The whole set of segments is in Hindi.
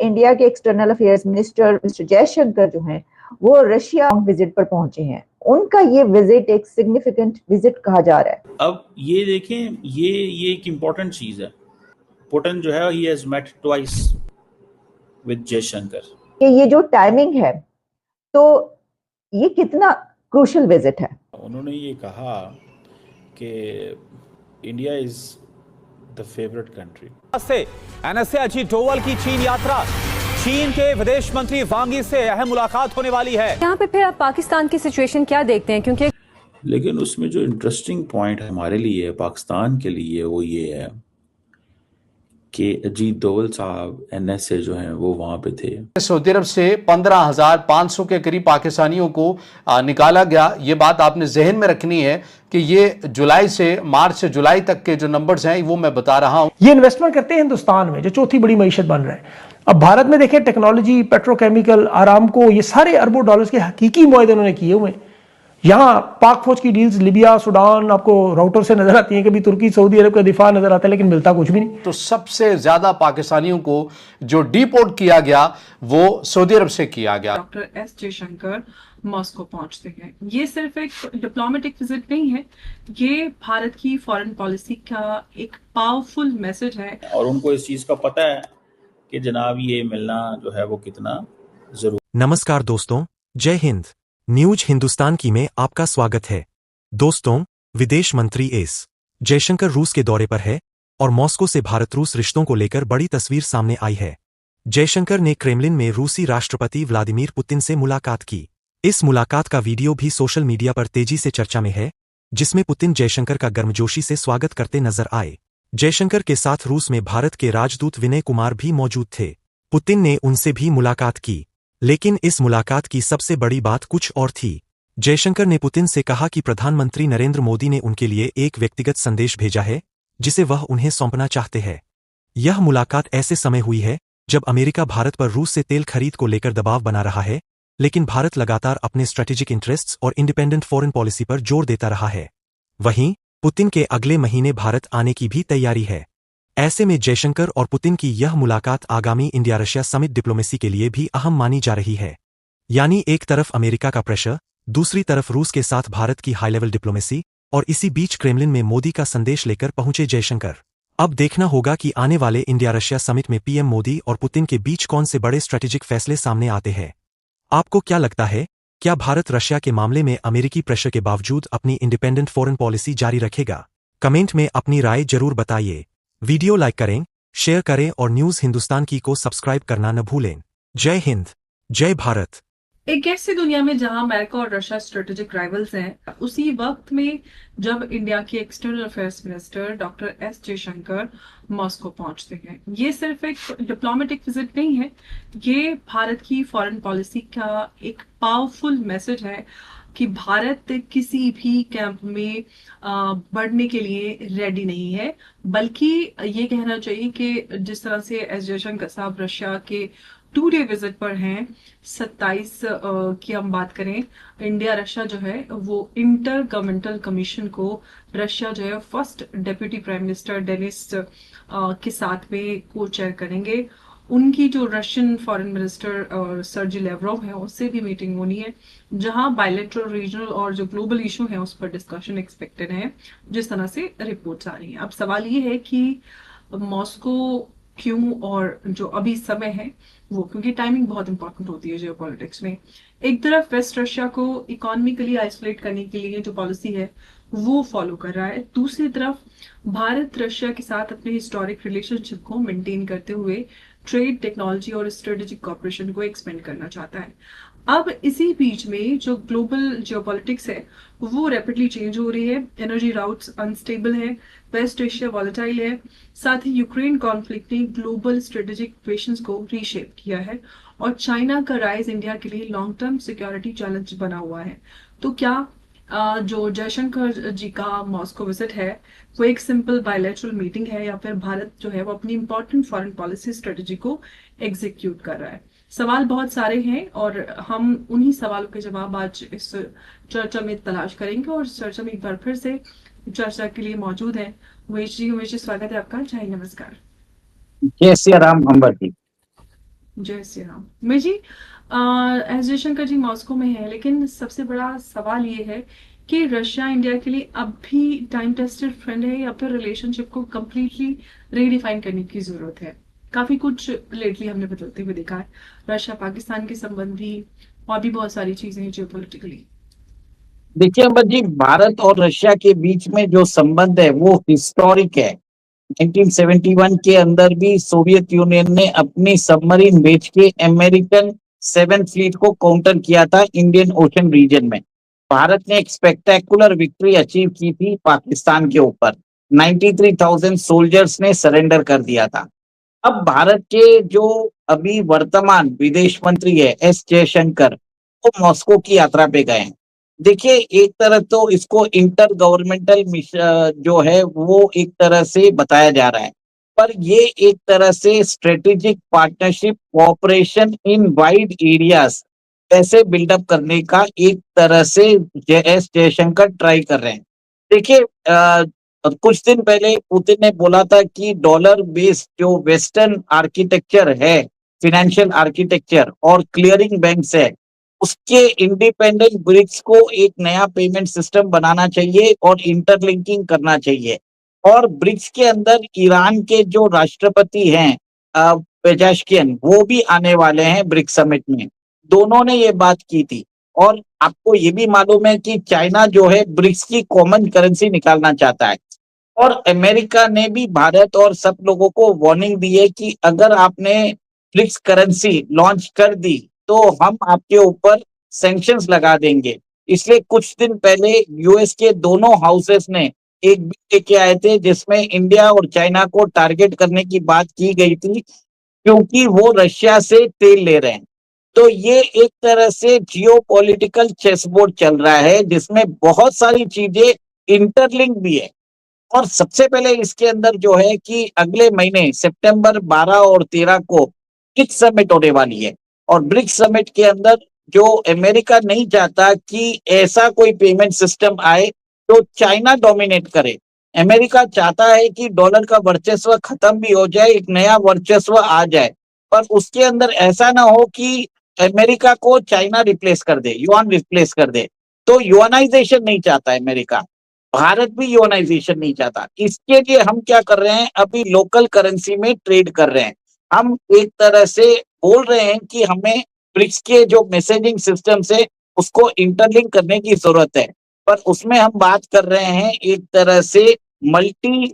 इंडिया के external affairs minister mister Jaishankar जो हैं वो रशिया विजिट पर पहुंचे हैं। उनका ये विजिट एक सिग्निफिकेंट विजिट कहा जा रहा है। अब ये देखें, ये एक इम्पोर्टेंट चीज है। पुतिन जो है he has met twice with Jaishankar. ये जो टाइमिंग है तो ये कितना क्रूशियल विजिट है। उन्होंने ये कहा कि India is the favourite country. NSA Ajit Doval की चीन यात्रा, चीन के विदेश मंत्री वांग यी से अहम मुलाकात होने वाली है। यहाँ पे फिर आप पाकिस्तान की सिचुएशन क्या देखते हैं? क्योंकि लेकिन उसमें जो इंटरेस्टिंग पॉइंट हमारे लिए, पाकिस्तान के लिए, वो ये है कि अजीत डोवल साहब एनएसए जो हैं वो वहां पे थे। सऊदी अरब से 15,500 के करीब पाकिस्तानियों को निकाला गया। ये बात आपने जहन में रखनी है कि ये जुलाई से मार्च से जुलाई तक के जो नंबर्स हैं वो मैं बता रहा हूं। ये इन्वेस्टमेंट करते हैं हिंदुस्तान में जो चौथी बड़ी मईशत बन रहा है। अब भारत में देखें टेक्नोलॉजी, पेट्रोकेमिकल, आरामको, ये सारे अरबों डॉलर्स के हकीकी मुआहदे उन्होंने किए हुए हैं। यहाँ पाक फौज की डील्स लिबिया, सुडान आपको राउटर से नजर आती हैं, कभी तुर्की, सऊदी अरब का दिफा नजर आता है, लेकिन मिलता कुछ भी नहीं। तो सबसे ज्यादा पाकिस्तानियों को जो डिपोर्ट किया गया वो सऊदी अरब से किया गया। डॉक्टर एस जयशंकर मॉस्को पहुंचते हैं। ये सिर्फ एक डिप्लोमेटिक विजिट नहीं है, ये भारत की फॉरेन पॉलिसी का एक पावरफुल मैसेज है। और उनको इस चीज का पता है कि जनाब ये मिलना जो है वो कितना जरूरी। नमस्कार दोस्तों, जय हिंद। न्यूज हिंदुस्तान की में आपका स्वागत है। दोस्तों, विदेश मंत्री एस जयशंकर रूस के दौरे पर है और मॉस्को से भारत रूस रिश्तों को लेकर बड़ी तस्वीर सामने आई है। जयशंकर ने क्रेमलिन में रूसी राष्ट्रपति व्लादिमीर पुतिन से मुलाकात की। इस मुलाकात का वीडियो भी सोशल मीडिया पर तेजी से चर्चा में है, जिसमें पुतिन जयशंकर का गर्मजोशी से स्वागत करते नजर आए। जयशंकर के साथ रूस में भारत के राजदूत विनय कुमार भी मौजूद थे। पुतिन ने उनसे भी मुलाकात की, लेकिन इस मुलाकात की सबसे बड़ी बात कुछ और थी। जयशंकर ने पुतिन से कहा कि प्रधानमंत्री नरेंद्र मोदी ने उनके लिए एक व्यक्तिगत संदेश भेजा है, जिसे वह उन्हें सौंपना चाहते हैं। यह मुलाकात ऐसे समय हुई है जब अमेरिका भारत पर रूस से तेल खरीद को लेकर दबाव बना रहा है, लेकिन भारत लगातार अपने स्ट्रेटेजिक इंटरेस्ट्स और इंडिपेंडेंट फॉरेन पॉलिसी पर जोर देता रहा है। वहीं पुतिन के अगले महीने भारत आने की भी तैयारी है। ऐसे में जयशंकर और पुतिन की यह मुलाकात आगामी इंडिया रशिया समिट डिप्लोमेसी के लिए भी अहम मानी जा रही है। यानी एक तरफ अमेरिका का प्रेशर, दूसरी तरफ रूस के साथ भारत की हाई लेवल डिप्लोमेसी, और इसी बीच क्रेमलिन में मोदी का संदेश लेकर पहुंचे जयशंकर। अब देखना होगा कि आने वाले इंडिया रशिया समिट में पीएम मोदी और पुतिन के बीच कौन से बड़े स्ट्रेटेजिक फैसले सामने आते हैं। आपको क्या लगता है, क्या भारत रशिया के मामले में अमेरिकी प्रेशर के बावजूद अपनी इंडिपेंडेंट फॉरेन पॉलिसी जारी रखेगा? कमेंट में अपनी राय जरूर बताइए। वीडियो लाइक करें, शेयर करें और न्यूज हिंदुस्तान की को सब्सक्राइब करना न भूलें। जय हिंद, जय भारत। एक ऐसी दुनिया में जहां अमेरिका और रशिया स्ट्रेटेजिक राइवल्स हैं, उसी वक्त में जब इंडिया के external affairs minister doctor S Jaishankar Moscow पहुंचते हैं, ये सिर्फ एक डिप्लोमेटिक विजिट नहीं है, ये भारत की फॉरेन पॉलिसी का एक पावरफुल मैसेज है कि भारत किसी भी कैंप में बढ़ने के लिए रेडी नहीं है। बल्कि ये कहना चाहिए कि जिस तरह से एस जयशंकर साहब रशिया के 2 डे विजिट पर हैं, 27 की हम बात करें, इंडिया रशिया जो है वो इंटर गवर्नमेंटल कमीशन को रशिया जो है first deputy prime minister Denis के साथ में को चेयर करेंगे। उनकी जो Russian foreign minister Sergey Lavrov है, उससे भी मीटिंग होनी है, जहां बायलैटरल, रीजनल और जो ग्लोबल इशू है उस पर डिस्कशन एक्सपेक्टेड है, जिस तरह से रिपोर्ट्स आ रही हैं। अब सवाल ये है कि मॉस्को क्यों, और जो अभी समय है वो, क्योंकि टाइमिंग बहुत इंपॉर्टेंट होती है जियोपॉलिटिक्स में। एक तरफ वेस्ट रशिया को इकोनॉमिकली आइसोलेट करने के लिए जो पॉलिसी है वो फॉलो कर रहा है, दूसरी तरफ भारत रशिया के साथ अपने हिस्टोरिक रिलेशनशिप को मेंटेन करते हुए ट्रेड, टेक्नोलॉजी और स्ट्रेटेजिक कॉर्पोरेशन को एक्सपेंड करना चाहता है। अब इसी बीच में जो ग्लोबल जियोपॉलिटिक्स है वो रैपिडली चेंज हो रही है, एनर्जी राउट्स अनस्टेबल है, वेस्ट एशिया वॉलेटाइल है, साथ ही यूक्रेन कॉन्फ्लिक्ट ने ग्लोबल स्ट्रेटेजिक इक्वेशंस को रीशेप किया है, और चाइना का राइज इंडिया के लिए लॉन्ग टर्म सिक्योरिटी चैलेंज बना हुआ है। तो क्या जो जयशंकर जी का मॉस्को विजिट है वो एक सिंपल बायलैटरल मीटिंग है, या फिर भारत जो है वो अपनी इंपॉर्टेंट फॉरेन पॉलिसी स्ट्रेटेजी को एग्जीक्यूट कर रहा है? सवाल बहुत सारे हैं और हम उन्हीं सवालों के जवाब आज इस चर्चा में तलाश करेंगे। और इस चर्चा में एक बार फिर से चर्चा के लिए मौजूद है उमेश जी। उमेश जी, स्वागत है आपका। जय नमस्कार। जय श्री राम अंबर जी। जय श्री राम। मैं जी एस जयशंकर जी मॉस्को में है, लेकिन सबसे बड़ा सवाल ये है कि रशिया इंडिया के लिए अब भी टाइम टेस्टेड फ्रेंड है या फिर रिलेशनशिप को कम्प्लीटली रीडिफाइन करने की जरूरत है। काफी कुछ लेटली हमने बदलते हुए देखा है, रशिया पाकिस्तान के संबंध भी और भी बहुत सारी चीजें हैं जियोपॉलिटिकली। देखिए अम्बर जी, भारत और रशिया के बीच में जो संबंध है वो हिस्टोरिक है। 1971 के अंदर भी सोवियत यूनियन ने अपनी सबमरीन भेज के अमेरिकन 7th फ्लीट को काउंटर किया था इंडियन ओशन रीजन में। भारत ने एक स्पेक्टेकुलर विक्ट्री अचीव की थी पाकिस्तान के ऊपर। 93,000 सोल्जर्स ने सरेंडर कर दिया था। अब भारत के जो अभी वर्तमान विदेश मंत्री है एस जयशंकर, वो मॉस्को की यात्रा पे गए हैं। देखिए, एक तरह तो इसको इंटर गवर्नमेंटल जो है वो एक तरह से बताया जा रहा है, पर ये एक तरह से स्ट्रेटेजिक पार्टनरशिप कोऑपरेशन इन वाइड एरियाज ऐसे बिल्डअप करने का एक तरह से एस जयशंकर ट्राई कर रहे हैं। देखिए, कुछ दिन पहले पुतिन ने बोला था कि डॉलर बेस्ड जो वेस्टर्न आर्किटेक्चर है, फिनेंशियल आर्किटेक्चर और क्लियरिंग बैंक्स है, उसके इंडिपेंडेंट ब्रिक्स को एक नया पेमेंट सिस्टम बनाना चाहिए और इंटरलिंकिंग करना चाहिए। और ब्रिक्स के अंदर ईरान के जो राष्ट्रपति हैं पेजाशकियन, वो भी आने वाले हैं ब्रिक्स समिट में। दोनों ने ये बात की थी। और आपको ये भी मालूम है कि चाइना जो है ब्रिक्स की कॉमन करेंसी निकालना चाहता है। और अमेरिका ने भी भारत और सब लोगों को वार्निंग दी है कि अगर आपने ब्रिक्स करेंसी लॉन्च कर दी तो हम आपके ऊपर सैंक्शंस लगा देंगे। इसलिए कुछ दिन पहले यूएस के दोनों हाउसेस ने एक बिल लेके आए थे जिसमें इंडिया और चाइना को टारगेट करने की बात की गई थी, क्योंकि वो रशिया से तेल ले रहे हैं। तो ये एक तरह से जियोपॉलिटिकल चेसबोर्ड चल रहा है जिसमें बहुत सारी चीजें इंटरलिंक भी है। और सबसे पहले इसके अंदर जो है कि अगले महीने सितंबर 12 और 13 को ब्रिक्स समिट होने वाली है। और ब्रिक्स समिट के अंदर जो अमेरिका नहीं चाहता कि ऐसा कोई पेमेंट सिस्टम आए तो चाइना डोमिनेट करे। अमेरिका चाहता है कि डॉलर का वर्चस्व खत्म भी हो जाए, एक नया वर्चस्व आ जाए, पर उसके अंदर ऐसा ना हो कि अमेरिका को चाइना रिप्लेस कर दे, युआन रिप्लेस कर दे। तो युआनाइजेशन नहीं चाहता अमेरिका, भारत भी युआनाइजेशन नहीं चाहता। इसके लिए हम क्या कर रहे हैं, अभी लोकल करेंसी में ट्रेड कर रहे हैं। हम एक तरह से बोल रहे हैं कि हमें ब्रिक्स के जो मैसेजिंग सिस्टम है उसको इंटरलिंक करने की जरूरत है, पर उसमें हम बात कर रहे हैं एक तरह से मल्टी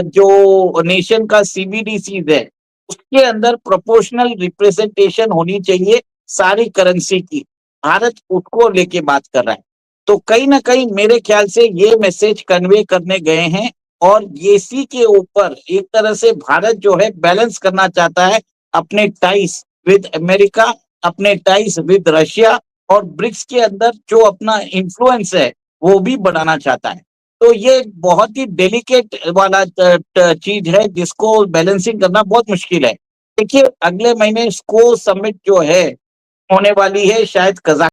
जो नेशन का सीबीडीसी है उसके अंदर प्रोपोर्शनल रिप्रेजेंटेशन होनी चाहिए सारी करेंसी की। भारत उसको लेके बात कर रहा है। तो कहीं ना कहीं मेरे ख्याल से ये मैसेज कन्वे करने गए हैं। और इसी के ऊपर एक तरह से भारत जो है बैलेंस करना चाहता है अपने टाइस विद अमेरिका, अपने टाइस विद रशिया, और ब्रिक्स के अंदर जो अपना इन्फ्लुएंस है वो भी बढ़ाना चाहता है। तो ये बहुत ही डेलिकेट वाला चीज है जिसको बैलेंसिंग करना बहुत मुश्किल है। देखिए, अगले महीने स्को समिट जो है होने वाली है शायद कजाक